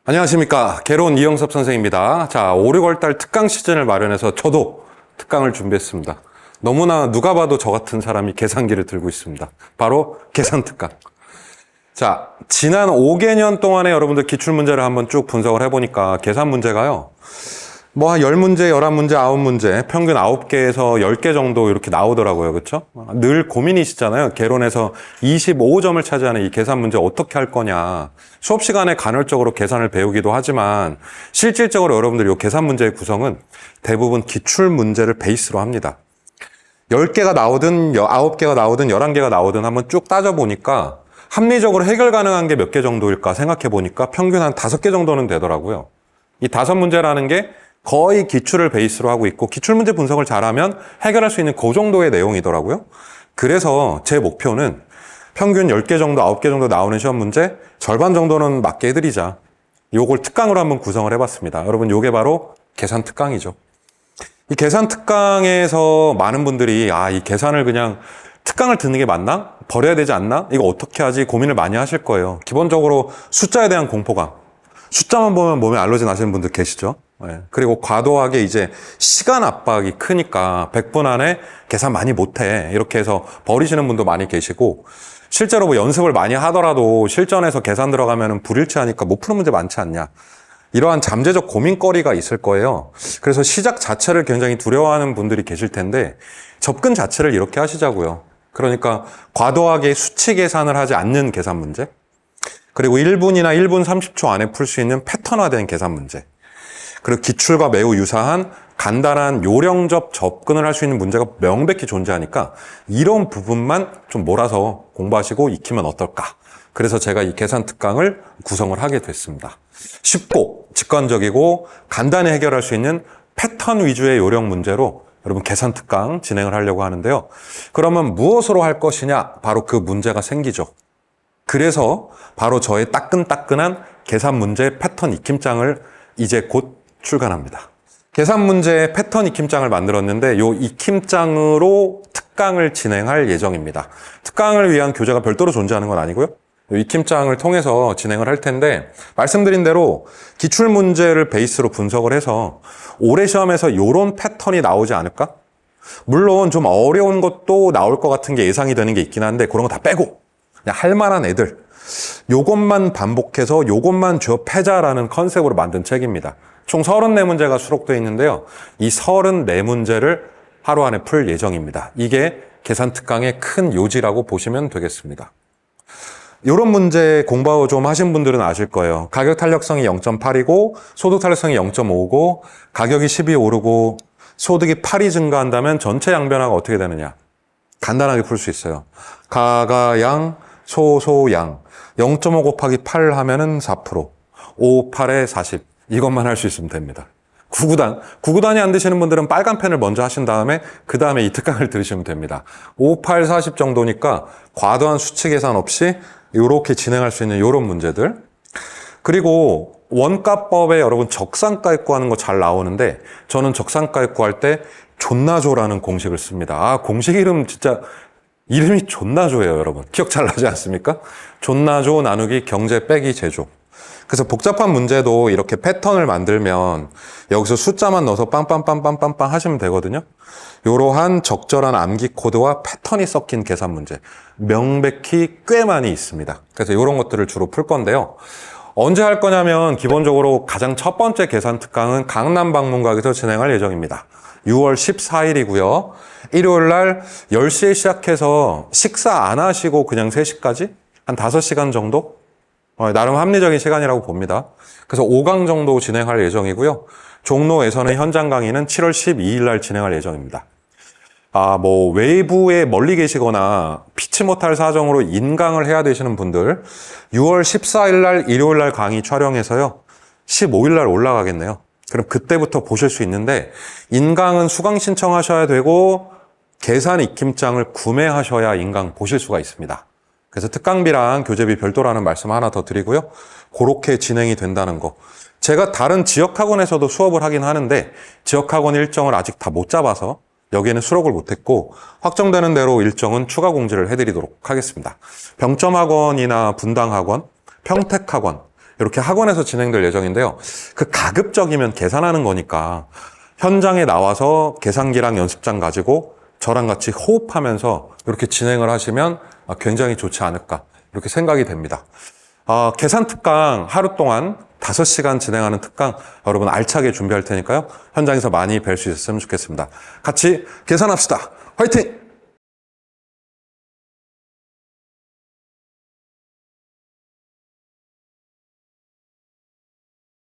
안녕하십니까. 개론 이영섭 선생입니다. 자, 5, 6월달 특강 시즌을 마련해서 저도 특강을 준비했습니다. 너무나 누가 봐도 저 같은 사람이 계산기를 들고 있습니다. 바로 계산특강. 자, 지난 5개년 동안에 여러분들 기출문제를 한번 쭉 분석을 해보니까 계산 문제가요. 뭐 한 10문제, 11문제, 9문제, 평균 9개에서 10개 정도 이렇게 나오더라고요. 그렇죠? 늘 고민이시잖아요. 개론에서 25점을 차지하는 이 계산 문제 어떻게 할 거냐. 수업 시간에 간헐적으로 계산을 배우기도 하지만 실질적으로 여러분들 이 계산 문제의 구성은 대부분 기출 문제를 베이스로 합니다. 10개가 나오든 9개가 나오든 11개가 나오든 한번 쭉 따져보니까 합리적으로 해결 가능한 게 몇 개 정도일까 생각해 보니까 평균 한 5개 정도는 되더라고요. 이 5문제라는 게 거의 기출을 베이스로 하고 있고 기출문제 분석을 잘하면 해결할 수 있는 그 정도의 내용이더라고요. 그래서 제 목표는 평균 10개 정도, 9개 정도 나오는 시험 문제 절반 정도는 맞게 해드리자. 요걸 특강으로 한번 구성을 해봤습니다. 여러분 요게 바로 계산 특강이죠. 이 계산 특강에서 많은 분들이 이 계산을 그냥 특강을 듣는 게 맞나? 버려야 되지 않나? 이거 어떻게 하지? 고민을 많이 하실 거예요. 기본적으로 숫자에 대한 공포감. 숫자만 보면 몸에 알러지 나시는 분들 계시죠? 네. 그리고 과도하게 이제 시간 압박이 크니까 100분 안에 계산 많이 못해. 이렇게 해서 버리시는 분도 많이 계시고 실제로 뭐 연습을 많이 하더라도 실전에서 계산 들어가면 불일치하니까 못 푸는 문제 많지 않냐. 이러한 잠재적 고민거리가 있을 거예요. 그래서 시작 자체를 굉장히 두려워하는 분들이 계실 텐데 접근 자체를 이렇게 하시자고요. 그러니까 과도하게 수치 계산을 하지 않는 계산 문제. 그리고 1분이나 1분 30초 안에 풀 수 있는 패턴화된 계산 문제. 그리고 기출과 매우 유사한 간단한 요령적 접근을 할 수 있는 문제가 명백히 존재하니까 이런 부분만 좀 몰아서 공부하시고 익히면 어떨까. 그래서 제가 이 계산 특강을 구성을 하게 됐습니다. 쉽고 직관적이고 간단히 해결할 수 있는 패턴 위주의 요령 문제로 여러분 계산 특강 진행을 하려고 하는데요. 그러면 무엇으로 할 것이냐? 바로 그 문제가 생기죠. 그래서 바로 저의 따끈따끈한 계산 문제 패턴 익힘장을 이제 곧 출간합니다. 계산 문제 패턴 익힘장을 만들었는데 이 익힘장으로 특강을 진행할 예정입니다. 특강을 위한 교재가 별도로 존재하는 건 아니고요. 이 익힘장을 통해서 진행을 할 텐데 말씀드린 대로 기출 문제를 베이스로 분석을 해서 올해 시험에서 이런 패턴이 나오지 않을까? 물론 좀 어려운 것도 나올 것 같은 게 예상이 되는 게 있긴 한데 그런 거 다 빼고 그냥 할 만한 애들 요것만 반복해서 요것만 좁혀자라는 컨셉으로 만든 책입니다. 총 34문제가 수록되어 있는데요. 이 34문제를 하루 안에 풀 예정입니다. 이게 계산 특강의 큰 요지라고 보시면 되겠습니다. 이런 문제 공부 좀 하신 분들은 아실 거예요. 가격 탄력성이 0.8이고 소득 탄력성이 0.5고 가격이 10이 오르고 소득이 8이 증가한다면 전체 양변화가 어떻게 되느냐. 간단하게 풀 수 있어요. 가가양 소소양 0.5 곱하기 8 하면은 4%, 5, 8에 40 이것만 할 수 있으면 됩니다. 9구단이 안 되시는 분들은 빨간 펜을 먼저 하신 다음에 그 다음에 이 특강을 들으시면 됩니다. 5, 8, 40 정도니까 과도한 수치 계산 없이 이렇게 진행할 수 있는 이런 문제들. 그리고 원가법에 여러분 적산가 입구하는 거 잘 나오는데 저는 적산가 입구할 때 존나조라는 공식을 씁니다. 공식 이름 진짜 이름이 존나조예요, 여러분. 기억 잘 나지 않습니까? 존나조 나누기 경제 빼기 제조. 그래서 복잡한 문제도 이렇게 패턴을 만들면 여기서 숫자만 넣어서 빵빵빵빵빵빵 하시면 되거든요. 이러한 적절한 암기 코드와 패턴이 섞인 계산 문제 명백히 꽤 많이 있습니다. 그래서 이런 것들을 주로 풀 건데요. 언제 할 거냐면 기본적으로 가장 첫 번째 계산 특강은 강남 방문각에서 진행할 예정입니다. 6월 14일이고요. 일요일 날 10시에 시작해서 식사 안 하시고 그냥 3시까지 한 5시간 정도? 나름 합리적인 시간이라고 봅니다. 그래서 5강 정도 진행할 예정이고요. 종로에서는 현장 강의는 7월 12일 날 진행할 예정입니다. 뭐 외부에 멀리 계시거나 피치 못할 사정으로 인강을 해야 되시는 분들 6월 14일 날 일요일 날 강의 촬영해서요. 15일 날 올라가겠네요. 그럼 그때부터 보실 수 있는데 인강은 수강 신청하셔야 되고 계산 익힘장을 구매하셔야 인강 보실 수가 있습니다. 그래서 특강비랑 교재비 별도라는 말씀 하나 더 드리고요. 그렇게 진행이 된다는 거. 제가 다른 지역학원에서도 수업을 하긴 하는데 지역학원 일정을 아직 다 못 잡아서 여기에는 수록을 못했고 확정되는 대로 일정은 추가 공지를 해드리도록 하겠습니다. 병점학원이나 분당학원, 평택학원 이렇게 학원에서 진행될 예정인데요. 그 가급적이면 계산하는 거니까 현장에 나와서 계산기랑 연습장 가지고 저랑 같이 호흡하면서 이렇게 진행을 하시면 굉장히 좋지 않을까 이렇게 생각이 됩니다. 계산 특강 하루 동안 5시간 진행하는 특강 여러분 알차게 준비할 테니까요. 현장에서 많이 뵐 수 있었으면 좋겠습니다. 같이 계산합시다. 화이팅!